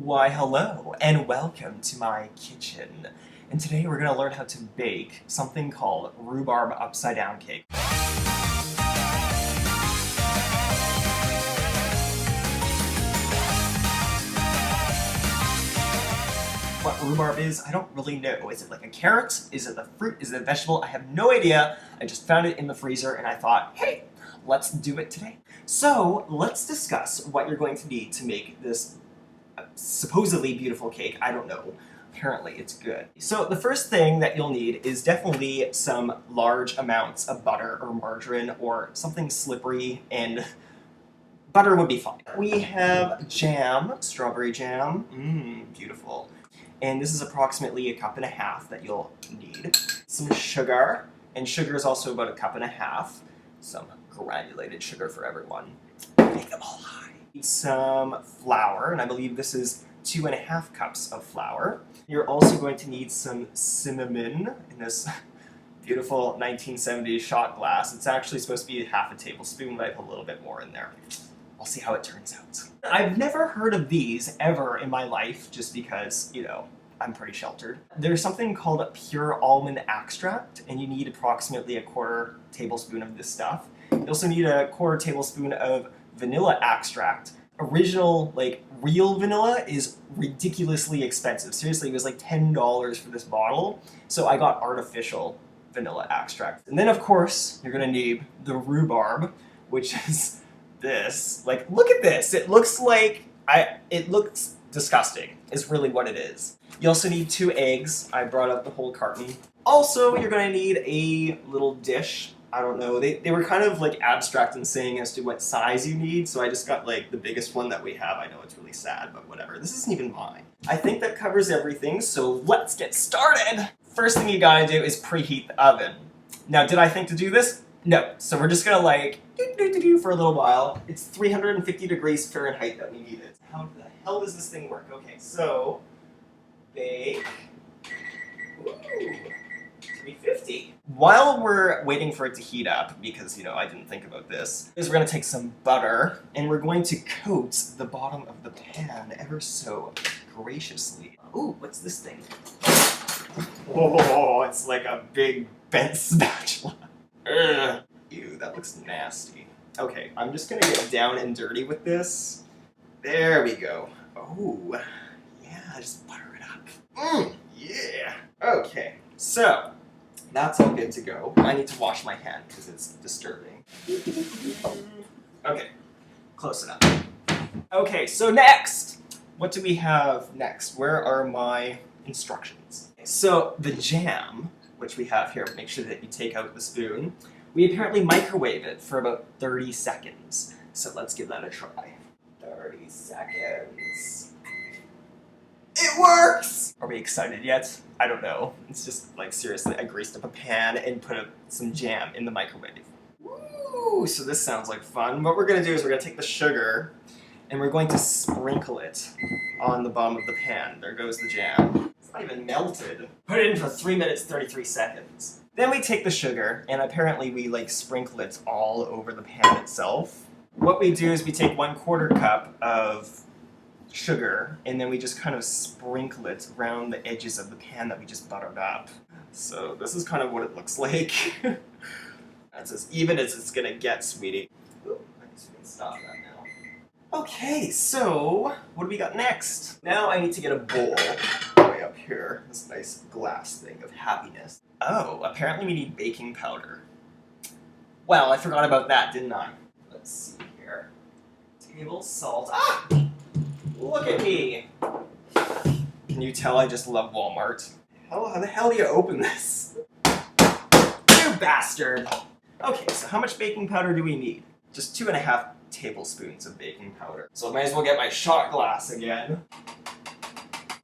Why hello and welcome to my kitchen. And today we're going to learn how to bake something called rhubarb upside down cake. What rhubarb is, I don't really know. Is it like a carrot? Is it a fruit? Is it a vegetable? I have no idea. I just found it in the freezer and I thought, hey, let's do it today. So let's discuss what you're going to need to make this supposedly beautiful cake. I don't know. Apparently it's good. So the first thing that you'll need is definitely some large amounts of butter or margarine or something slippery, and butter would be fine. We have jam, strawberry jam, beautiful. And this is approximately 1.5 cups that you'll need. Some sugar, and sugar is also about 1.5 cups. Some granulated sugar for everyone. Make them all high. Some flour, and I believe this is 2.5 cups of flour. You're also going to need some cinnamon in this beautiful 1970s shot glass. It's actually supposed to be 1/2 tablespoon, but I put a little bit more in there. I'll see how it turns out. I've never heard of these ever in my life, just because, you know, I'm pretty sheltered. There's something called pure almond extract, and you need approximately 1/4 tablespoon of this stuff. You also need 1/4 tablespoon of vanilla extract. Original, like, real vanilla is ridiculously expensive. Seriously, it was like $10 for this bottle, so I got artificial vanilla extract. And then, of course, you're gonna need the rhubarb, which is this. Like, look at this! It looks like, it looks disgusting, is really what it is. You also need 2 eggs. I brought out the whole carton. Also, you're gonna need a little dish. I don't know, they were kind of like abstract in saying as to what size you need, so I just got like the biggest one that we have. I know it's really sad, but whatever. This isn't even mine. I think that covers everything, so let's get started! First thing you gotta do is preheat the oven. Now, did I think to do this? No. So we're just gonna like, do for a little while. It's 350 degrees Fahrenheit that we need it. How the hell does this thing work? Okay, so, bake. Ooh. 350. While we're waiting for it to heat up, because, you know, I didn't think about this, is we're going to take some butter, and we're going to coat the bottom of the pan ever so graciously. Ooh, what's this thing? Oh, it's like a big bent spatula. Ugh. Ew, that looks nasty. Okay, I'm just going to get down and dirty with this. There we go. Oh, yeah, just butter it up. Yeah. Okay, so that's all good to go. I need to wash my hand because it's disturbing. Okay, close enough. Okay, so next! What do we have next? Where are my instructions? So the jam, which we have here, make sure that you take out the spoon. We apparently microwave it for about 30 seconds. So let's give that a try. 30 seconds. It works! Are we excited yet? I don't know. It's just, like, seriously, I greased up a pan and put some jam in the microwave. Woo! So this sounds like fun. What we're gonna do is we're gonna take the sugar and we're going to sprinkle it on the bottom of the pan. There goes the jam. It's not even melted. Put it in for 3 minutes, 33 seconds. Then we take the sugar, and apparently we, like, sprinkle it all over the pan itself. What we do is we take 1/4 cup of sugar, and then we just kind of sprinkle it around the edges of the pan that we just buttered up. So this is kind of what it looks like. That's as even as it's gonna get, sweetie. Ooh, I guess we can stop that now. Okay, so what do we got next? Now I need to get a bowl way up here. This nice glass thing of happiness. Oh, apparently we need baking powder. Well, I forgot about that, didn't I? Let's see here. Table salt. Ah! Look at me! Can you tell I just love Walmart? How the hell do you open this? You bastard! Okay, so how much baking powder do we need? Just 2.5 tablespoons of baking powder. So I might as well get my shot glass again.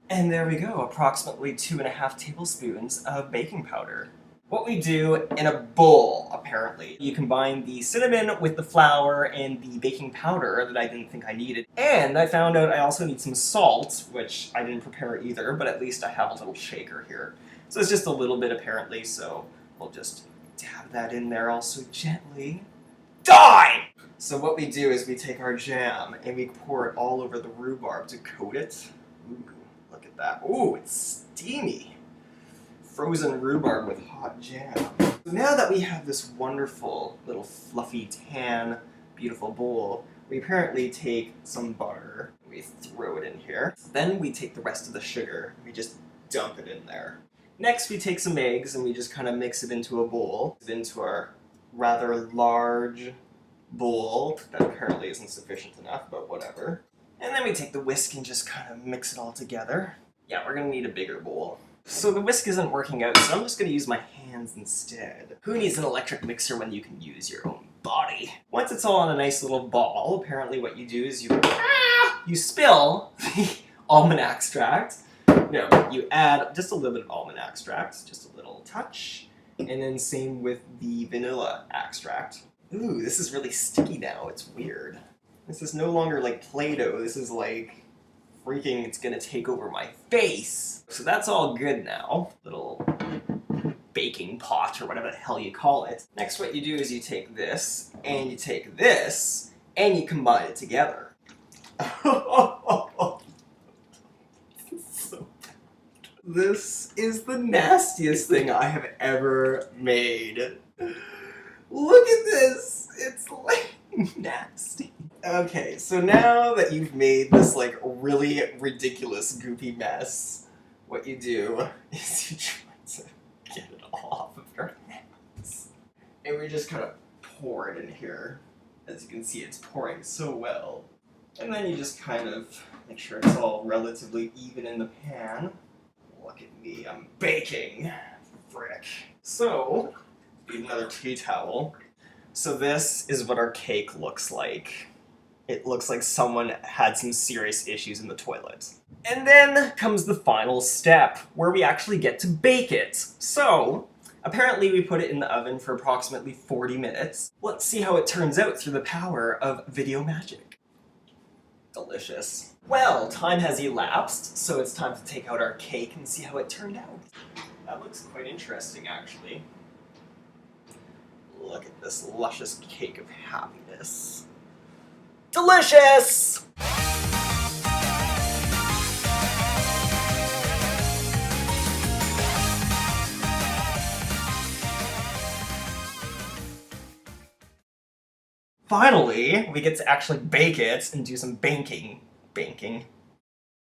And there we go, approximately 2.5 tablespoons of baking powder. What we do in a bowl, apparently, you combine the cinnamon with the flour and the baking powder that I didn't think I needed. And I found out I also need some salt, which I didn't prepare either, but at least I have a little shaker here. So it's just a little bit, apparently, so we'll just dab that in there also gently. Die! So what we do is we take our jam and we pour it all over the rhubarb to coat it. Look at that. Ooh, it's steamy. Frozen rhubarb with hot jam. So now that we have this wonderful little fluffy tan, beautiful bowl, we apparently take some butter, we throw it in here. Then we take the rest of the sugar, we just dump it in there. Next we take some eggs and we just kind of mix it into a bowl, into our rather large bowl that apparently isn't sufficient enough, but whatever. And then we take the whisk and just kind of mix it all together. Yeah, we're gonna need a bigger bowl. So the whisk isn't working out, so I'm just gonna use my hands instead. Who needs an electric mixer when you can use your own body? Once it's all in a nice little ball, apparently what you do is you spill the almond extract. No, you add just a little bit of almond extract, just a little touch, and then same with the vanilla extract. Ooh, this is really sticky now, it's weird. This is no longer like Play-Doh, this is like freaking, it's gonna take over my face. So that's all good now. Little baking pot or whatever the hell you call it. Next what you do is you take this, and you take this, and you combine it together. This is the nastiest thing I have ever made. Look at this! It's like nasty. Okay, so now that you've made this like really ridiculous goopy mess, what you do is you try to get it all off of your hands. And we just kind of pour it in here. As you can see, it's pouring so well. And then you just kind of make sure it's all relatively even in the pan. Look at me, I'm baking. Frick. So, need another tea towel. So this is what our cake looks like. It looks like someone had some serious issues in the toilet. And then comes the final step, where we actually get to bake it. So, apparently we put it in the oven for approximately 40 minutes. Let's see how it turns out through the power of video magic. Delicious. Well, time has elapsed, so it's time to take out our cake and see how it turned out. That looks quite interesting, actually. Look at this luscious cake of happiness. Delicious! Finally, we get to actually bake it and do some banking.